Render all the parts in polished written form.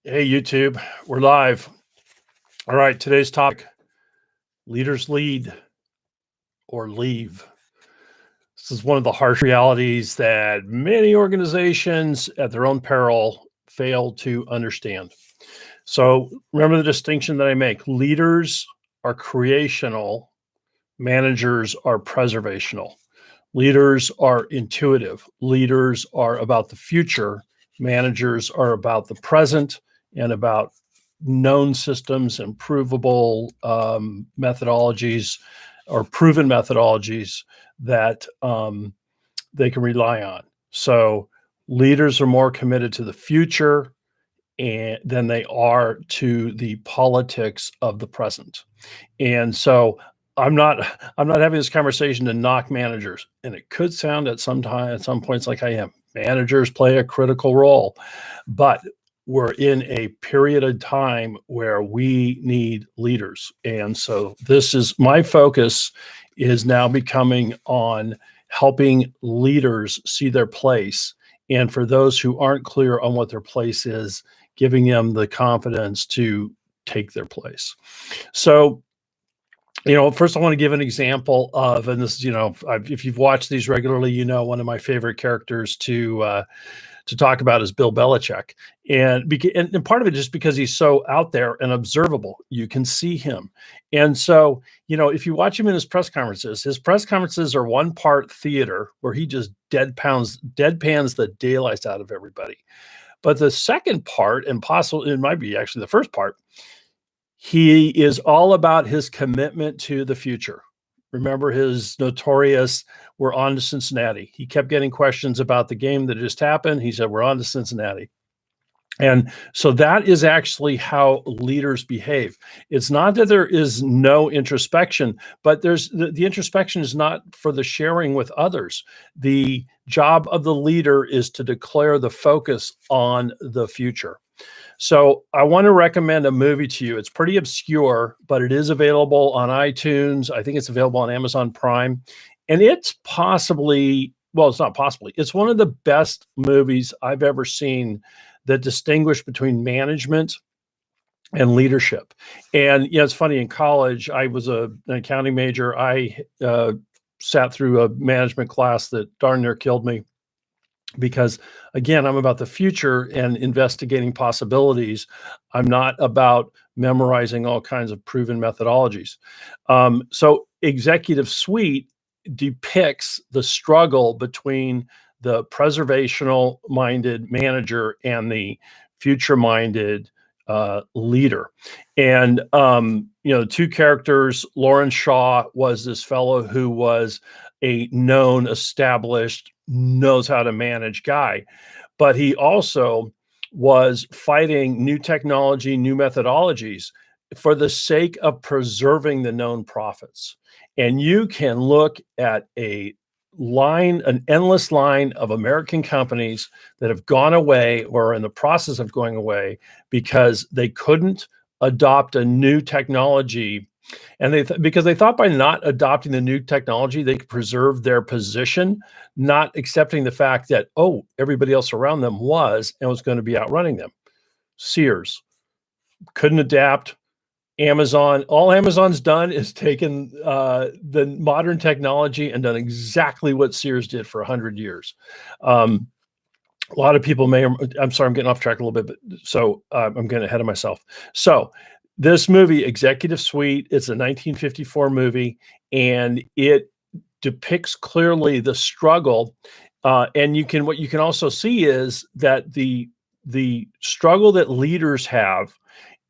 Hey, YouTube, we're live. All right, today's topic, leaders lead or leave. This is one of the harsh realities that many organizations at their own peril fail to understand. So remember the distinction that I make. Leaders are creational, managers are preservational. Leaders are intuitive. Leaders are about the future. Managers are about the present and about known systems and provable methodologies or proven methodologies that they can rely on. So leaders are more committed to the future than they are to the politics of the present. And so I'm not I'm not having this conversation to knock managers, and it could sound at some points like I am. Managers play a critical role, but we're in a period of time where we need leaders. And so this is my focus is now becoming on helping leaders see their place. And for those who aren't clear on what their place is, giving them the confidence to take their place. So first I want to give an example of, and this is, if you've watched these regularly, one of my favorite characters to talk about is Bill Belichick, and part of it just because he's so out there and observable, you can see him, and so if you watch him in his press conferences are one part theater where he just deadpans the daylights out of everybody, but the second part, and possibly it might be actually the first part, he is all about his commitment to the future. Remember his notorious, "We're on to Cincinnati." He kept getting questions about the game that just happened. He said, "We're on to Cincinnati." And so that is actually how leaders behave. It's not that there is no introspection, but the introspection is not for the sharing with others. The job of the leader is to declare the focus on the future. So I want to recommend a movie to you. It's pretty obscure, but it is available on iTunes. I think it's available on Amazon Prime. And it's possibly, well, it's not possibly, it's one of the best movies I've ever seen that distinguish between management and leadership. And it's funny, in college, I was an accounting major. I sat through a management class that darn near killed me because, again, I'm about the future and investigating possibilities. I'm not about memorizing all kinds of proven methodologies. So Executive Suite depicts the struggle between the preservational minded manager and the future minded leader. And two characters. Lawrence Shaw was this fellow who was a known, established, knows how to manage guy, but he also was fighting new technology, new methodologies for the sake of preserving the known profits. And you can look at an endless line of American companies that have gone away or are in the process of going away because they couldn't adopt a new technology. And because they thought by not adopting the new technology, they could preserve their position, not accepting the fact that, everybody else around them was and was going to be outrunning them. Sears couldn't adapt. Amazon, all Amazon's done is taken the modern technology and done exactly what Sears did for 100 years. A lot of people I'm sorry, I'm getting off track a little bit, but so I'm getting ahead of myself. So this movie, Executive Suite, it's a 1954 movie, and it depicts clearly the struggle. And what you can also see is that the struggle that leaders have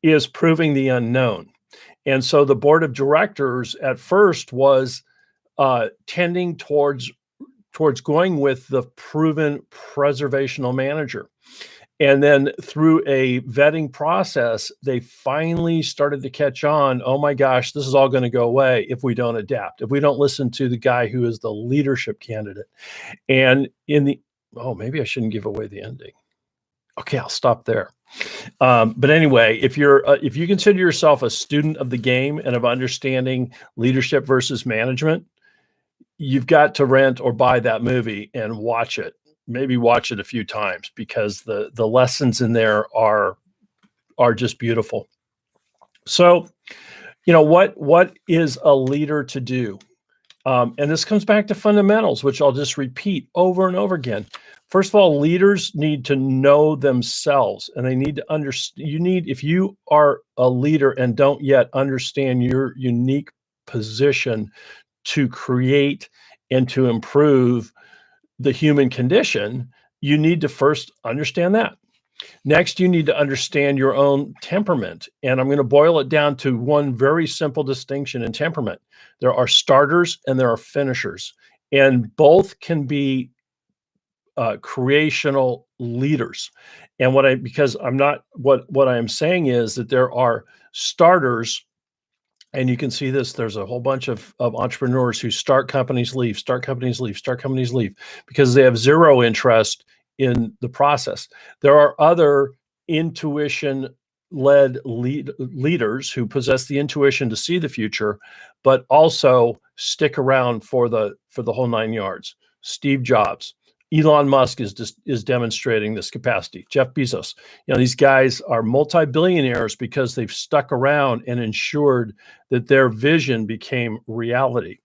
is proving the unknown. And so the board of directors at first was tending towards going with the proven preservational manager. And then through a vetting process, they finally started to catch on, oh my gosh, this is all going to go away if we don't adapt, if we don't listen to the guy who is the leadership candidate. And maybe I shouldn't give away the ending. Okay, I'll stop there. But anyway, if you consider yourself a student of the game and of understanding leadership versus management, you've got to rent or buy that movie and watch it. Maybe watch it a few times because the lessons in there are are just beautiful. So, what is a leader to do? And this comes back to fundamentals, which I'll just repeat over and over again. First of all, leaders need to know themselves, and they need to understand. If you are a leader and don't yet understand your unique position to create and to improve the human condition, you need to first understand that. Next, you need to understand your own temperament. And I'm going to boil it down to one very simple distinction in temperament. There are starters and there are finishers, and both can be creational leaders. And what I am saying is that there are starters. And you can see this, there's a whole bunch of entrepreneurs who start companies, leave, start companies, leave, start companies, leave, because they have zero interest in the process. There are other intuition-led leaders who possess the intuition to see the future, but also stick around for the whole 9 yards. Steve Jobs, Elon Musk is demonstrating this capacity. Jeff Bezos, these guys are multi-billionaires because they've stuck around and ensured that their vision became reality.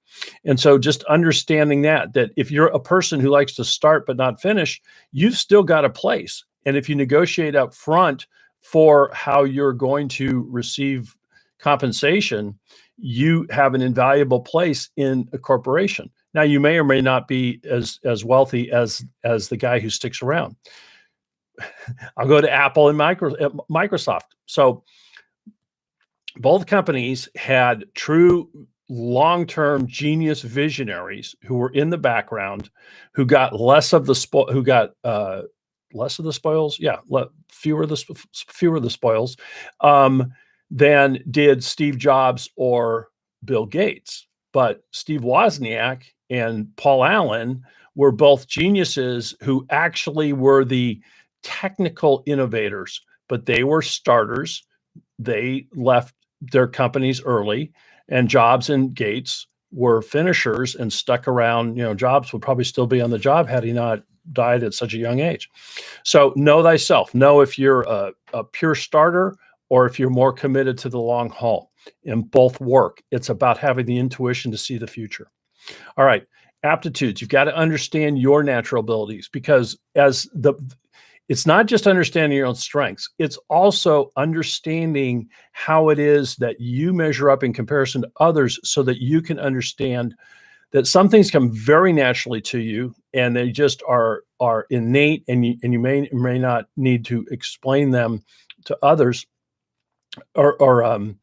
And so just understanding that if you're a person who likes to start but not finish, you've still got a place. And if you negotiate up front for how you're going to receive compensation, you have an invaluable place in a corporation. Now, you may or may not be as wealthy as the guy who sticks around. I'll go to Apple and Microsoft. So both companies had true long-term genius visionaries who were in the background, who got less of the spoils. Yeah, fewer of the spoils than did Steve Jobs or Bill Gates. But Steve Wozniak and Paul Allen were both geniuses who actually were the technical innovators, but they were starters. They left their companies early, and Jobs and Gates were finishers and stuck around. Jobs would probably still be on the job had he not died at such a young age. So know thyself. Know if you're a pure starter or if you're more committed to the long haul. And both work. It's about having the intuition to see the future. All right, aptitudes. You've got to understand your natural abilities, because it's not just understanding your own strengths. It's also understanding how it is that you measure up in comparison to others, so that you can understand that some things come very naturally to you and they just are innate, and you may or may not need to explain them to others, or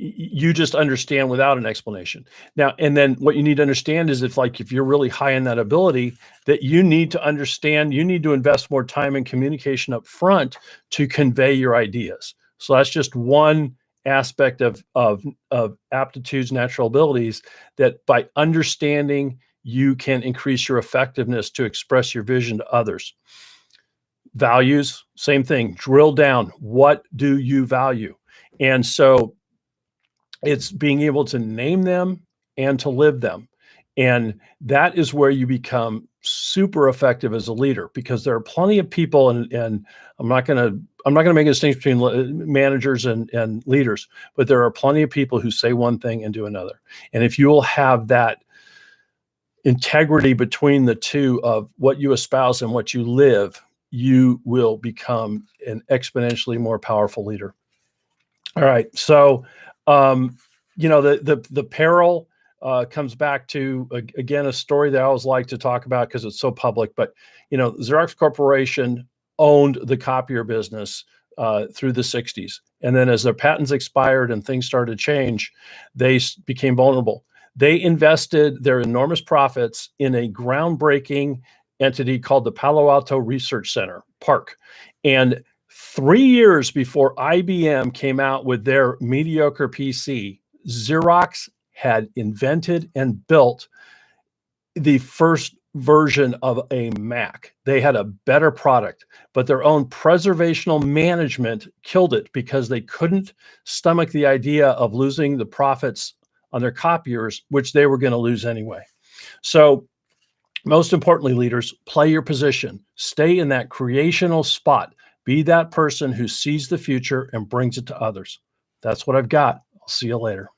you just understand without an explanation. Now, and then what you need to understand is if you're really high in that ability, that you need to understand, you need to invest more time in communication up front to convey your ideas. So that's just one aspect of aptitudes, natural abilities, that by understanding, you can increase your effectiveness to express your vision to others. Values, same thing. Drill down. What do you value? And so it's being able to name them and to live them. And that is where you become super effective as a leader, because there are plenty of people, and I'm not going to make a distinction between managers and leaders, but there are plenty of people who say one thing and do another. And if you'll have that integrity between the two of what you espouse and what you live, you will become an exponentially more powerful leader. All right. So, the peril comes back to, again, a story that I always like to talk about because it's so public. But, Xerox Corporation owned the copier business through the 60s. And then as their patents expired and things started to change, they became vulnerable. They invested their enormous profits in a groundbreaking entity called the Palo Alto Research Center, PARC. And 3 years before IBM came out with their mediocre PC, Xerox had invented and built the first version of a Mac. They had a better product, but their own preservational management killed it because they couldn't stomach the idea of losing the profits on their copiers, which they were going to lose anyway. So most importantly, leaders, play your position. Stay in that creational spot. Be that person who sees the future and brings it to others. That's what I've got. I'll see you later.